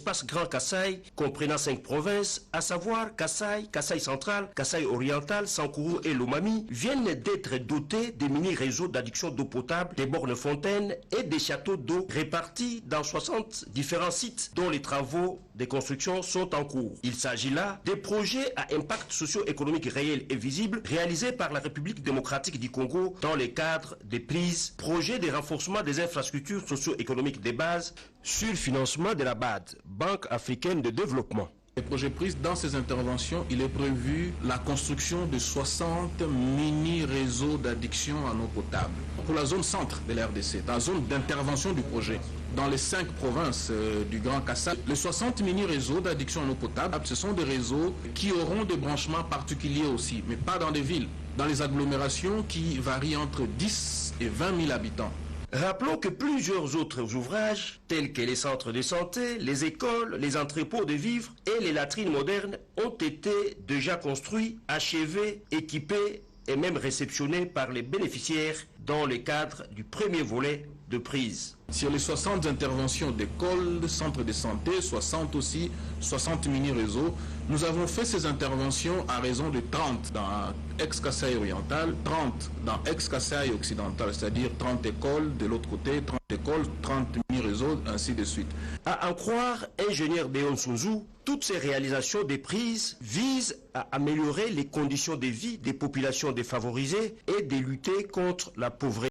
L'espace Grand Kasaï, comprenant 5 provinces, à savoir Kasaï, Kasaï central, Kasaï oriental, Sankourou et Lomami, viennent d'être dotés des mini-réseaux d'adduction d'eau potable, des bornes fontaines et des châteaux d'eau répartis dans 60 différents sites dont les travaux de construction sont en cours. Il s'agit là des projets à impact socio-économique réel et visible réalisés par la République démocratique du Congo dans le cadre des prises, projets de renforcement des infrastructures socio-économiques de base sur le financement de la BAD, Banque africaine de développement. Les projets pris dans ces interventions, il est prévu la construction de 60 mini-réseaux d'adduction en eau potable. Pour la zone centre de la RDC, la zone d'intervention du projet, dans les 5 provinces du Grand Kasaï, les 60 mini-réseaux d'adduction en eau potable, ce sont des réseaux qui auront des branchements particuliers aussi, mais pas dans des villes, dans les agglomérations qui varient entre 10 et 20 000 habitants. Rappelons que plusieurs autres ouvrages, tels que les centres de santé, les écoles, les entrepôts de vivres et les latrines modernes, ont été déjà construits, achevés, équipés et même réceptionnés par les bénéficiaires dans le cadre du premier volet de prise. Sur les 60 interventions d'écoles, de centres de santé, 60 mini-réseaux, nous avons fait ces interventions à raison de 30 dans ex-Kasaï oriental, 30 dans ex-Kasaï occidental, c'est-à-dire 30 écoles de l'autre côté, 30 écoles, 30 mini-réseaux, ainsi de suite. À en croire ingénieur Deon Sunzu, toutes ces réalisations des prises visent à améliorer les conditions de vie des populations défavorisées et de lutter contre la pauvreté.